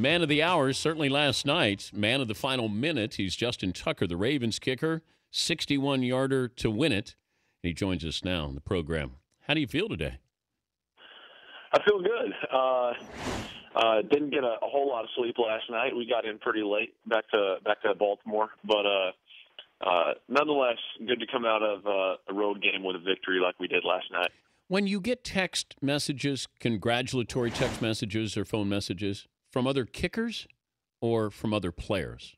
Man of the hour, certainly last night. Man of the final minute, he's Justin Tucker, the Ravens kicker, 61-yarder to win it. He joins us now on the program. How do you feel today? I feel good. Didn't get a whole lot of sleep last night. We got in pretty late back to Baltimore, but nonetheless, good to come out of a road game with a victory like we did last night. When you get text messages, congratulatory text messages or phone messages from other kickers or from other players?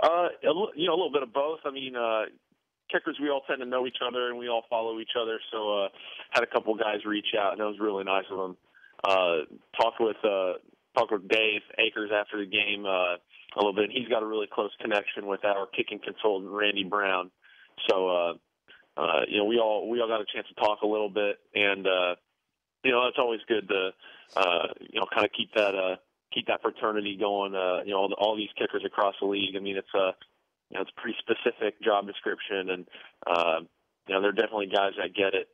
A little bit of both. I mean, kickers, we all tend to know each other and we all follow each other. So had a couple guys reach out, and that was really nice of them. Talked with Dave Akers after the game a little bit. He's got a really close connection with our kicking consultant, Randy Brown. So we all got a chance to talk a little bit, and it's always good to kind of keep that fraternity going. All these kickers across the league. I mean, it's a pretty specific job description, and there are definitely guys that get it.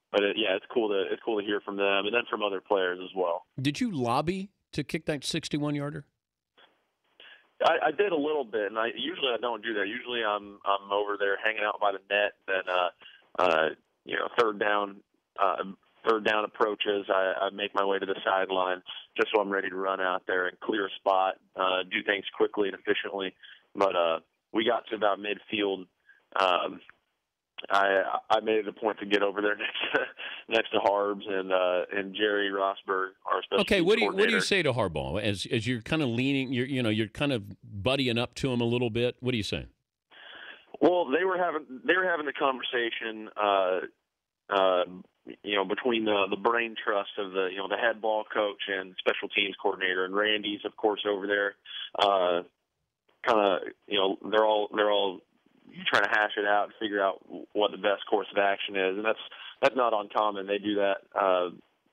But it's cool to hear from them, and then from other players as well. Did you lobby to kick that 61-yarder? I did a little bit, and usually I don't do that. Usually I'm over there hanging out by the net. Then third down approaches, I make my way to the sideline just so I'm ready to run out there and clear a spot, do things quickly and efficiently. But we got to about midfield. I made it a point to get over there next to Harbs and Jerry Rosberg, our special teams coordinator. What do you say to Hardball as you're kind of leaning, you're kind of buddying up to him a little bit? What do you say? Well, they were having the conversation, between the brain trust of the head ball coach and special teams coordinator, and Randy's of course over there. They're all trying to hash it out and figure out what the best course of action is, and that's not uncommon. They do that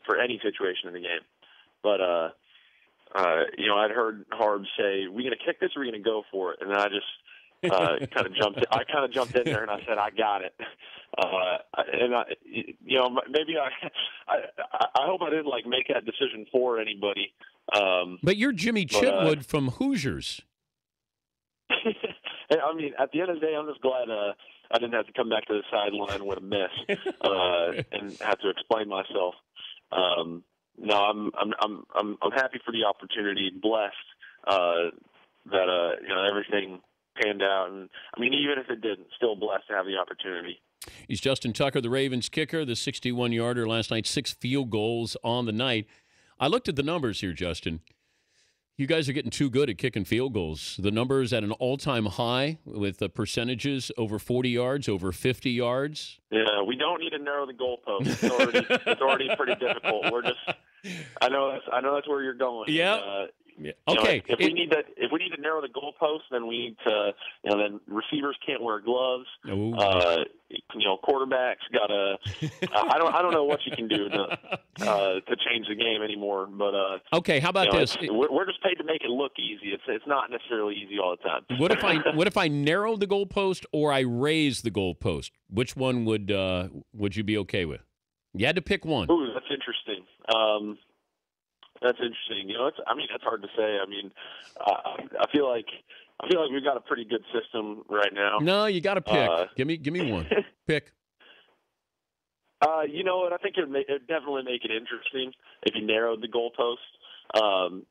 for any situation in the game. But I'd heard Harb say, "We going to kick this, or we going to go for it?" And then I just kind of jumped. I kind of jumped in there and I said, "I got it." Maybe I hope I didn't make that decision for anybody. But you're Jimmy Chitwood from Hoosiers. I mean, at the end of the day, I'm just glad I didn't have to come back to the sideline with a miss and have to explain myself. I'm happy for the opportunity, blessed that everything panned out, and I mean, even if it didn't, still blessed to have the opportunity. He's Justin Tucker, the Ravens kicker, the 61-yarder last night, 6 field goals on the night. I looked at the numbers here, Justin. You guys are getting too good at kicking field goals. The numbers at an all-time high with the percentages over 40 yards, over 50 yards. Yeah, we don't need to narrow the goalpost. It's already pretty difficult. I know that's where you're going. Yeah. Okay. If we need to narrow the goalpost, then we need to. Then receivers can't wear gloves. Quarterbacks gotta. I don't know what you can do to change the game anymore. But okay, how about this? We're just paid to make it look easy. It's not necessarily easy all the time. What if I narrow the goalpost or I raise the goalpost? Which one would you be okay with? You had to pick one. Ooh, that's interesting. That's interesting. That's hard to say. I mean, I feel like we've got a pretty good system right now. No, you got to pick. Give me one. Pick. I think it'd definitely make it interesting if you narrowed the goalpost,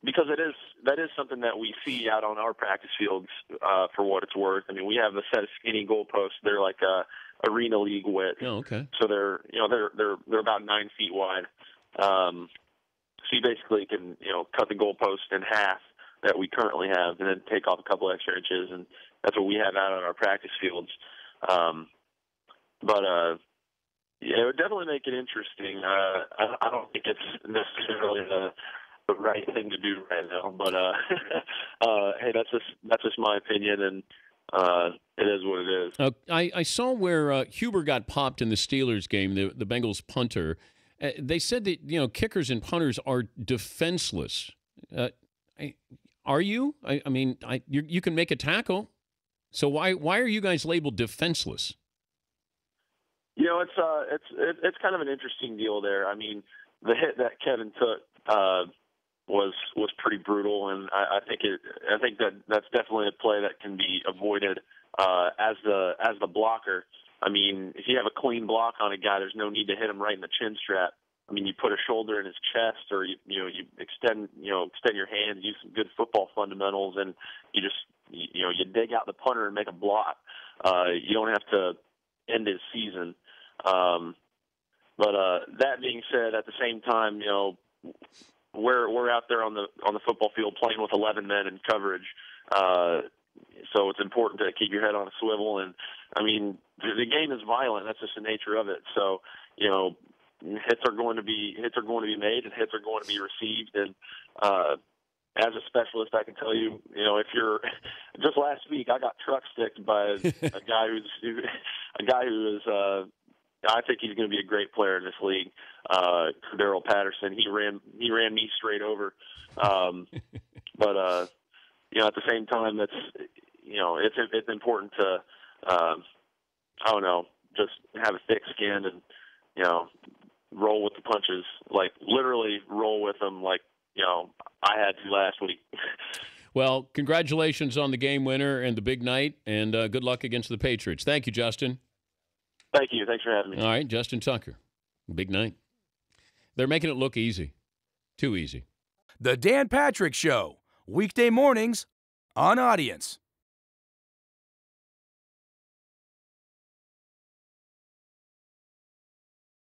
because that is something that we see out on our practice fields for what it's worth. I mean, we have a set of skinny goalposts. They're like arena league width. Oh, okay. So they're about 9 feet wide. So you basically can, cut the goalpost in half that we currently have, and then take off a couple extra inches, and that's what we have out on our practice fields. It would definitely make it interesting. I don't think it's necessarily the right thing to do right now, but hey, that's just my opinion, and it is what it is. I saw where Huber got popped in the Steelers game, the Bengals punter. They said that kickers and punters are defenseless. Are you? I mean, you can make a tackle. So why are you guys labeled defenseless? It's kind of an interesting deal there. I mean, the hit that Kevin took, was pretty brutal, and I think that's definitely a play that can be avoided as the blocker. I mean, if you have a clean block on a guy, there's no need to hit him right in the chin strap. I mean, you put a shoulder in his chest, or you extend your hands, use some good football fundamentals, and you dig out the punter and make a block. You don't have to end his season. But that being said, at the same time, we're out there on the football field playing with 11 men in coverage. So it's important to keep your head on a swivel. And I mean, the game is violent. That's just the nature of it. So, hits are going to be made and hits are going to be received. And as a specialist, I can tell you, if you're just last week, I got truck sticked by a guy who is I think he's going to be a great player in this league. Daryl Patterson, he ran me straight over. But at the same time, it's important to I don't know, just have a thick skin and roll with the punches, like literally roll with them, like I had to last week. Well, congratulations on the game winner and the big night, and good luck against the Patriots. Thank you, Justin. Thank you. Thanks for having me. All right, Justin Tucker. Big night. They're making it look easy. Too easy. The Dan Patrick Show, weekday mornings on Audience.